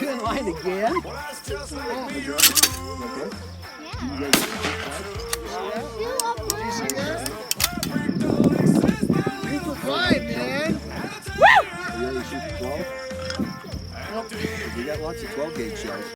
You in line again? Fine, man. You got lots of 12 gauge shells.